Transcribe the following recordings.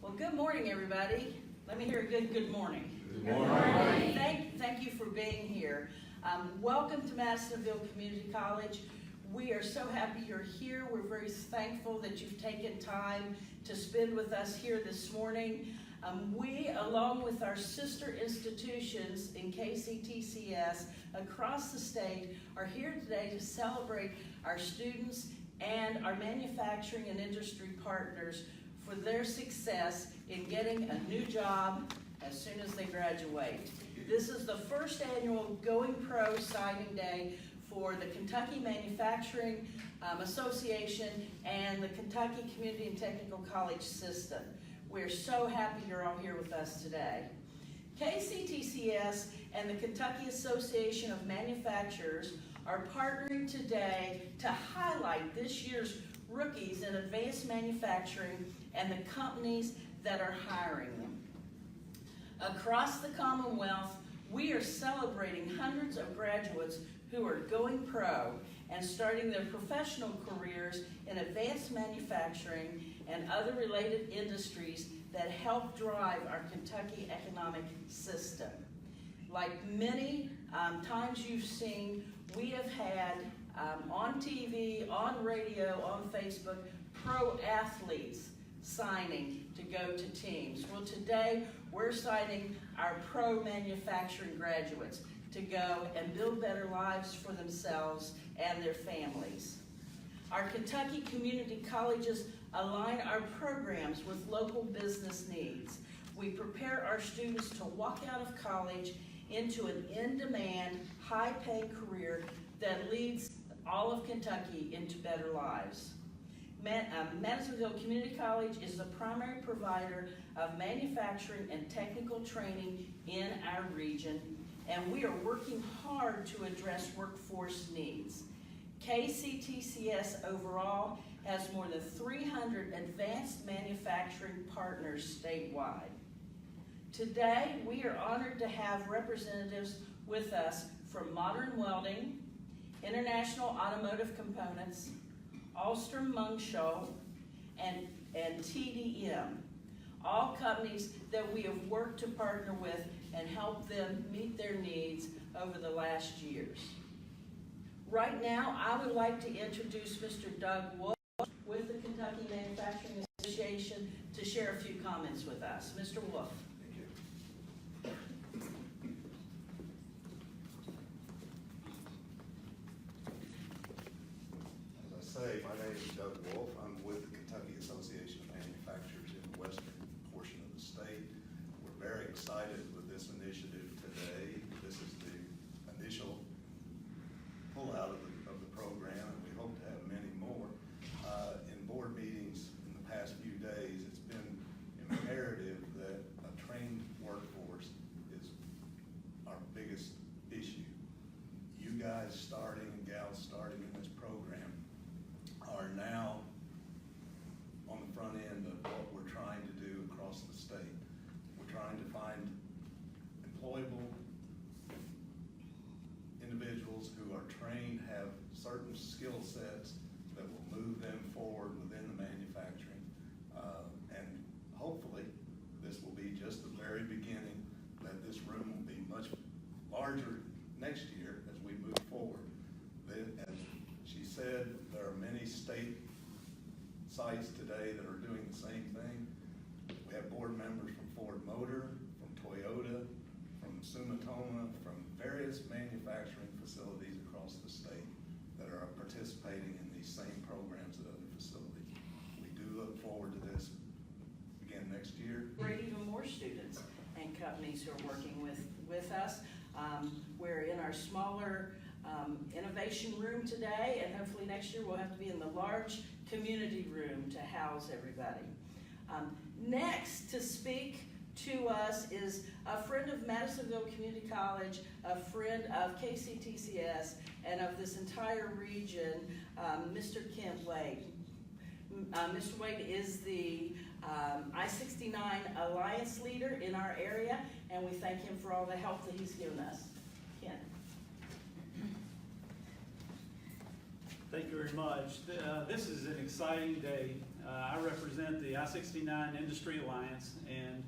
Well, good morning, everybody. Let me hear a good morning. Good morning. Thank you for being here. Welcome to Madisonville Community College. We are so happy you're here. We're very thankful that you've taken time to spend with us here this morning. We, along with our sister institutions in KCTCS across the state, are here today to celebrate our students and our manufacturing and industry partners for their success in getting a new job as soon as they graduate. This is the first annual Going Pro Signing Day for the Kentucky Manufacturing Association and the Kentucky Community and Technical College System. We're so happy you're all here with us today. KCTCS and the Kentucky Association of Manufacturers are partnering today to highlight this year's rookies in advanced manufacturing and the companies that are hiring them. Across the Commonwealth, we are celebrating hundreds of graduates who are going pro and starting their professional careers in advanced manufacturing and other related industries that help drive our Kentucky economic system. Like many times you've seen, we have had on TV, on radio, on Facebook, pro athletes signing to go to teams. Well, today we're signing our pro manufacturing graduates to go and build better lives for themselves and their families. Our Kentucky community colleges align our programs with local business needs. We prepare our students to walk out of college into an in-demand, high-paying career that leads all of Kentucky into better lives. Madisonville Community College is the primary provider of manufacturing and technical training in our region, and we are working hard to address workforce needs. KCTCS overall has more than 300 advanced manufacturing partners statewide. Today, we are honored to have representatives with us from Modern Welding, International Automotive Components, Alstom-Munschel, and TDM, all companies that we have worked to partner with and help them meet their needs over the last years. Right now, I would like to introduce Mr. Doug Wolf with the Kentucky Manufacturing Association to share a few comments with us. Mr. Wolf. My name is Doug Wolf. I'm with the Kentucky Association of Manufacturers in the western portion of the state. We're very excited with this initiative today. This is the initial pullout of the program, and we hope to have many more. In board meetings in the past few days, it's been imperative that a trained workforce is our biggest issue. You guys starting and gals starting in this program are now on the front end of what we're trying to do across the state. We're trying to find employable individuals who are trained, have certain skill sets that will move them forward within the manufacturing. And hopefully, this will be just the very beginning, that this room will be much larger next year as we move forward. As she said, there are many state sites today that are doing the same thing. We have board members from Ford Motor, from Toyota, from Sumitomo, from various manufacturing facilities across the state that are participating in these same programs at other facilities. We do look forward to this again next year. Bring even more students and companies who are working with us. We're in our smaller innovation room today, and hopefully next year we'll have to be in the large community room to house everybody. Next to speak to us is a friend of Madisonville Community College, a friend of KCTCS, and of this entire region, Mr. Kent Wade. Mr. Wade is the I-69 Alliance leader in our area, and we thank him for all the help that he's given us. Kent. Thank you very much. This is an exciting day. I represent the I-69 Industry Alliance, and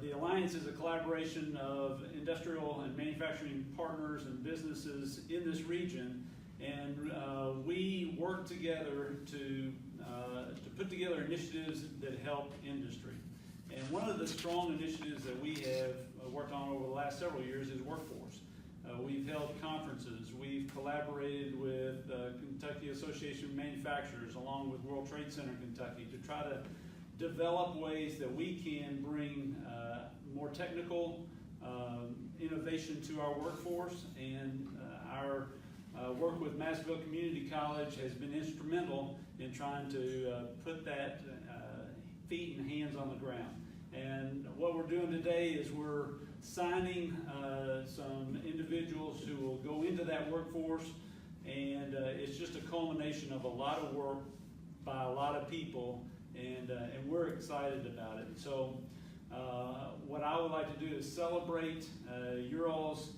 the Alliance is a collaboration of industrial and manufacturing partners and businesses in this region, and we work together to put together initiatives that help industry. And one of the strong initiatives that we have worked on over the last several years is workforce. We've held conferences, we've collaborated with Kentucky Association of Manufacturers along with World Trade Center Kentucky to try to develop ways that we can bring more technical innovation to our workforce, and our work with Massville Community College has been instrumental in trying to put that feet and hands on the ground. And what we're doing today is we're signing some individuals who will go into that workforce, and it's just a culmination of a lot of work by a lot of people, and we're excited about it. So what I would like to do is celebrate your all's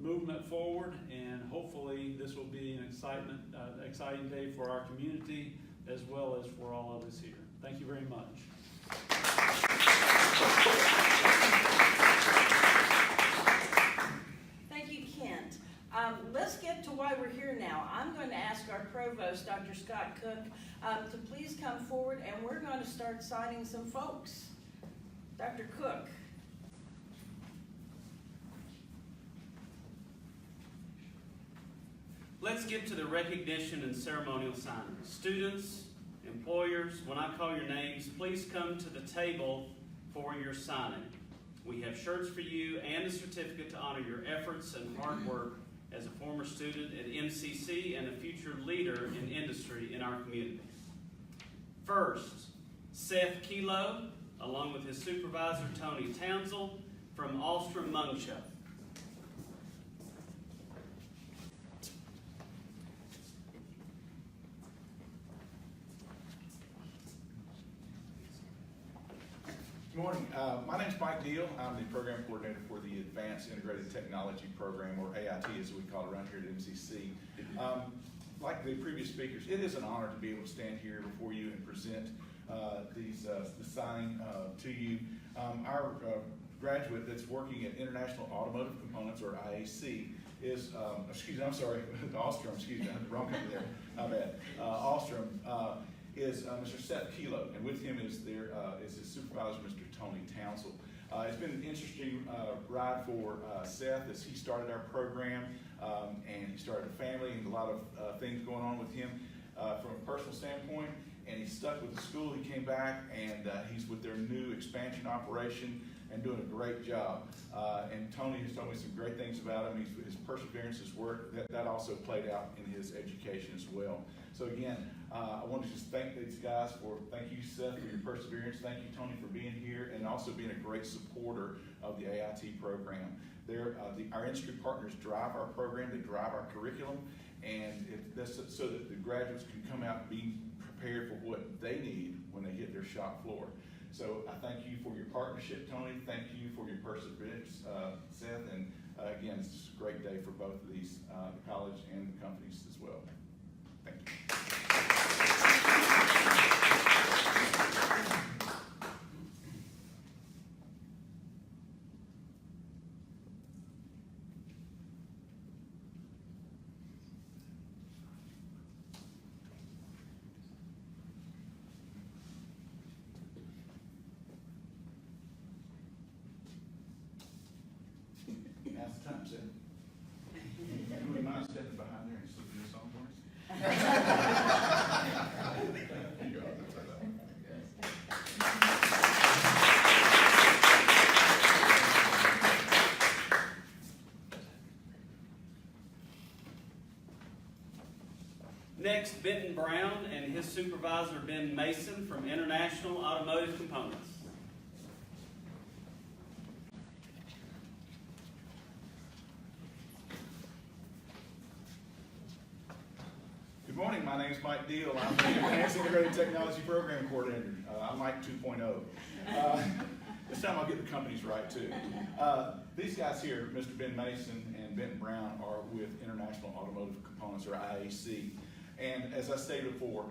movement forward, and hopefully this will be an exciting day for our community as well as for all of us here. Thank you very much. Thank you, Kent. Let's get to why we're here now. I'm going to ask our provost, Dr. Scott Cook, to please come forward, and we're going to start signing some folks. Dr. Cook. Let's get to the recognition and ceremonial signing. Students, employers, when I call your names, please come to the table for your signing. We have shirts for you and a certificate to honor your efforts and hard work as a former student at MCC and a future leader in industry in our community. First, Seth Kelo, along with his supervisor, Tony Townsell, from Alstrom Mungsha. Good morning. My name is Mike Deal. I'm the program coordinator for the Advanced Integrated Technology Program, or AIT as we call it around here at MCC. Like the previous speakers, it is an honor to be able to stand here before you and present the signing to you. Our graduate that's working at International Automotive Components, or IAC, is, Alstrom, excuse me, I had the wrong company there, my bad. Alstrom is Mr. Seth Kelo, and with him is his supervisor, Mr. Tony Townsell. It's been an interesting ride for Seth as he started our program, and he started a family and a lot of things going on with him from a personal standpoint, and he stuck with the school. He came back, and he's with their new expansion operation and doing a great job. And Tony has told me some great things about him. His perseverance, his work, that also played out in his education as well. So again, I want to just thank these guys thank you, Seth, for your perseverance. Thank you, Tony, for being here and also being a great supporter of the AIT program. Our industry partners drive our program, they drive our curriculum, and that's so that the graduates can come out and be prepared for what they need when they hit their shop floor. So I thank you for your partnership, Tony. Thank you for your perseverance, Seth, and again, it's just a great day for both of these, the college and the companies as well. Thank you. Now's the time, Seth. You wouldn't mind stepping behind there and slipping this on for us? Next, Benton Brown and his supervisor, Ben Mason, from International Automotive Components. Good morning, my name is Mike Deal. I'm the Advanced Integrated Technology Program Coordinator. I'm Mike 2.0. This time I'll get the companies right too. These guys here, Mr. Ben Mason and and Benton Brown are with International Automotive Components, or IAC. And as I stated before,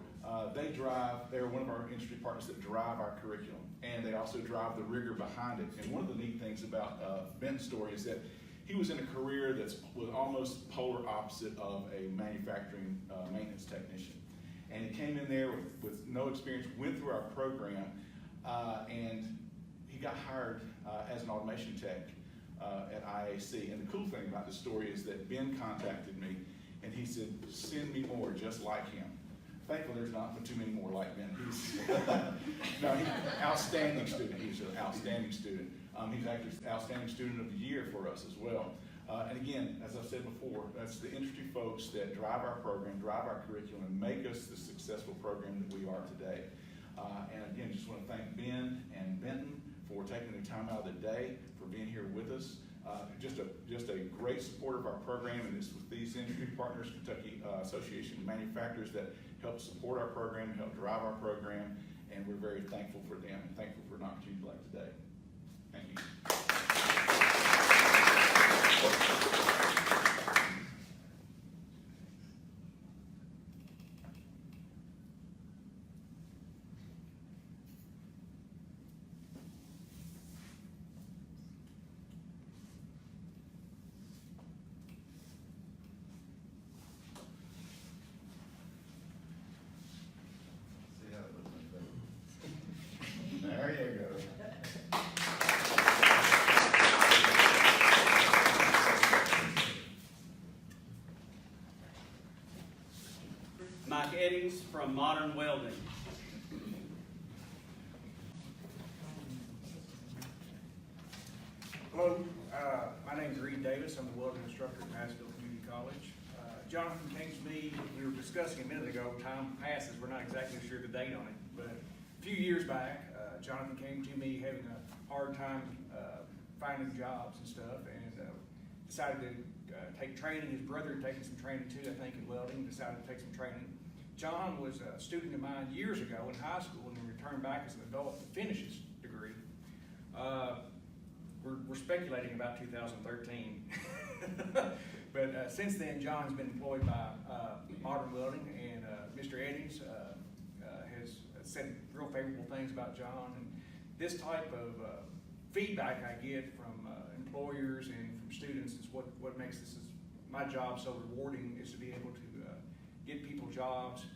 they're one of our industry partners that drive our curriculum, and they also drive the rigor behind it. And one of the neat things about Benton's story is that he was in a career was almost polar opposite of a manufacturing maintenance technician. And he came in there with no experience, went through our program, and he got hired as an automation tech at IAC. And the cool thing about this story is that Ben contacted me, and he said, send me more just like him. Thankfully, there's not too many more like Ben. He's an outstanding student. He's an outstanding student. He's actually Outstanding Student of the Year for us as well. And again, as I've said before, that's the industry folks that drive our program, drive our curriculum, and make us the successful program that we are today. And again, just want to thank Ben and Benton for taking the time out of the day, for being here with us. Just a great support of our program, and it's with these industry partners, Kentucky Association of Manufacturers, that help support our program, help drive our program, and we're very thankful for them and thankful for an opportunity like today. Thank you. See how it looks like that? There you go. Mike Eddings from Modern Welding. Hello, my name is Reed Davis. I'm the welding instructor at Massville Community College. Jonathan came to me, we were discussing a minute ago, time passes, we're not exactly sure the date on it, but a few years back, Jonathan came to me having a hard time finding jobs and stuff, and decided to take training. His brother had taken some training too, I think, in welding, decided to take some training. John was a student of mine years ago in high school, and then returned back as an adult to finish his degree. We're speculating about 2013. But since then, John's been employed by Modern Welding, and Mr. Eddings has said real favorable things about John. And this type of feedback I get from employers and from students is what makes my job so rewarding, is to be able to get people jobs,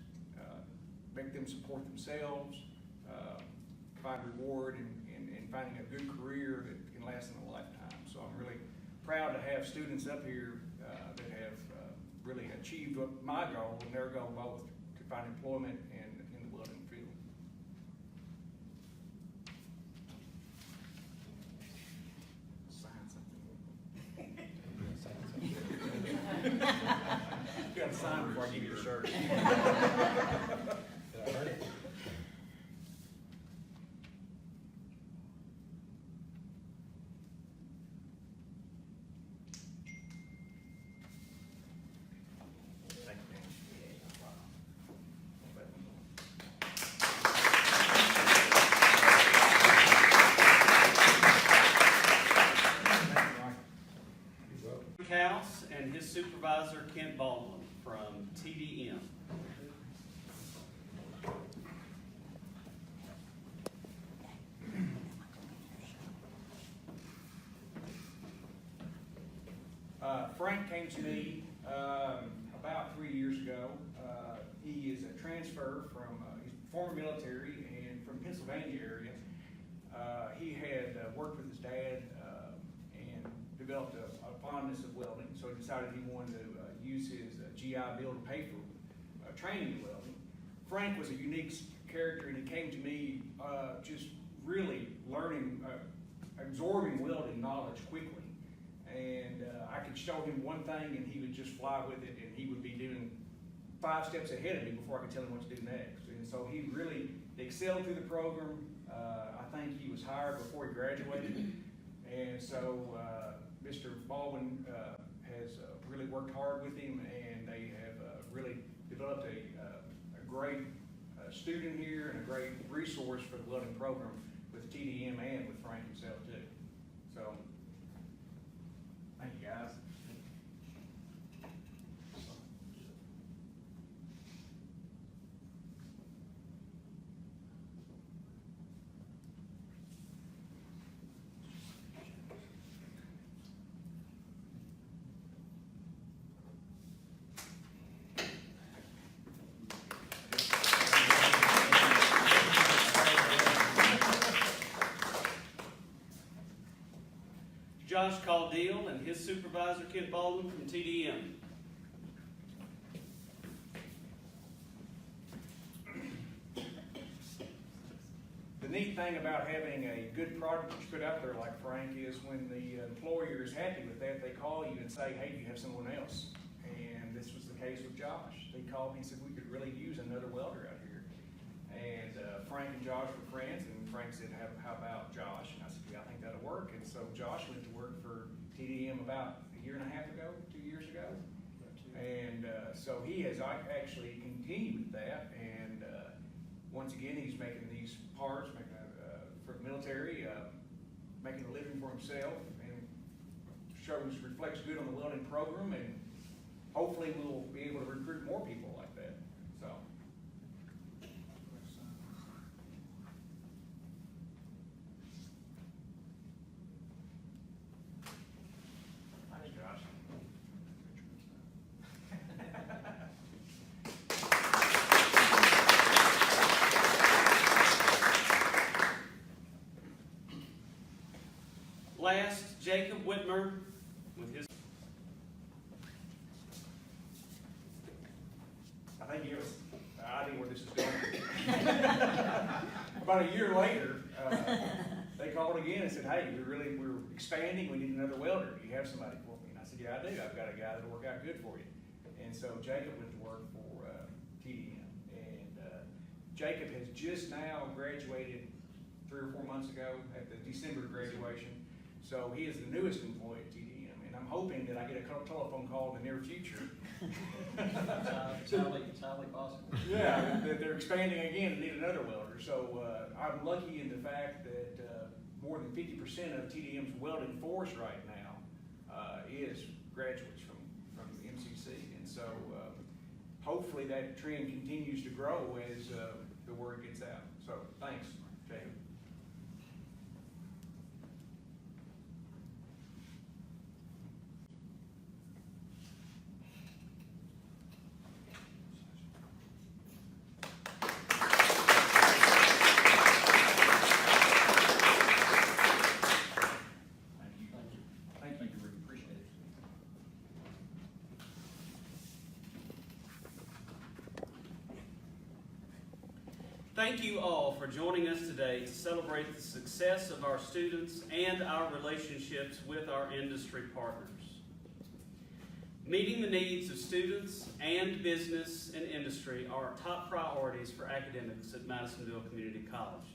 make them support themselves, find reward in finding a good career that can last in a lifetime. So I'm really proud to have students up here that have really achieved my goal and their goal both, to find employment and in the welding field. Sign something. You got to sign before I give you your shirt. House and his supervisor, Kent Baldwin from TDM. Frank came to me about 3 years ago. He is a transfer from, he's former military and from Pennsylvania area. He had worked with his dad and developed a fondness of welding, so he decided he wanted to use his GI Bill to pay for training in welding. Frank was a unique character, and he came to me just really learning, absorbing welding knowledge quickly. And I could show him one thing and he would just fly with it, and he would be doing 5 steps ahead of me before I could tell him what to do next. And so he really excelled through the program. I think he was hired before he graduated. And so Mr. Baldwin has really worked hard with him, and they have really developed a great student here and a great resource for the welding program with TDM and with Frank himself too. So, thank you guys. Josh Caudill and his supervisor, Kent Baldwin from TDM. The neat thing about having a good product that you put out there like Frank is when the employer is happy with that, they call you and say, hey, do you have someone else? And this was the case with Josh. They called me and said, we could really use another welder out here. And Frank and Josh were friends, and Frank said, how about Josh? And I said, yeah, I think that'll work. And so Josh went to work for TDM about a year and a half ago, 2 years ago. And so he has actually continued with that. And once again, he's making these parts for the military, making a living for himself, and reflects good on the welding program, and hopefully we'll be able to recruit more people like that. So. Thanks, Josh. Last, Jacob Whitmer with his. I think he has an idea where this is going. About a year later, they called again and said, hey, we're expanding, we need another welder. Do you have somebody for me? And I said, yeah, I do. I've got a guy that'll work out good for you. And so Jacob went to work for TDM. And Jacob has just now graduated 3 or 4 months ago at the December graduation. So he is the newest employee at TDM, and I'm hoping that I get a telephone call in the near future. It's highly possible. Yeah, that they're expanding again and need another welder. So I'm lucky in the fact that more than 50% of TDM's welding force right now is graduates from MCC, and so hopefully that trend continues to grow as the word gets out. So thanks, Jacob. Thank you, really appreciate it. Thank you all for joining us today to celebrate the success of our students and our relationships with our industry partners. Meeting the needs of students and business and industry are our top priorities for academics at Madisonville Community College.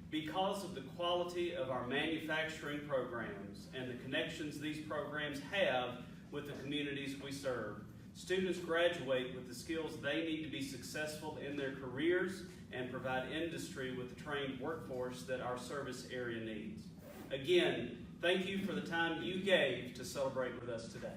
Because of the quality of our manufacturing programs and the connections these programs have with the communities we serve, students graduate with the skills they need to be successful in their careers and provide industry with the trained workforce that our service area needs. Again, thank you for the time you gave to celebrate with us today.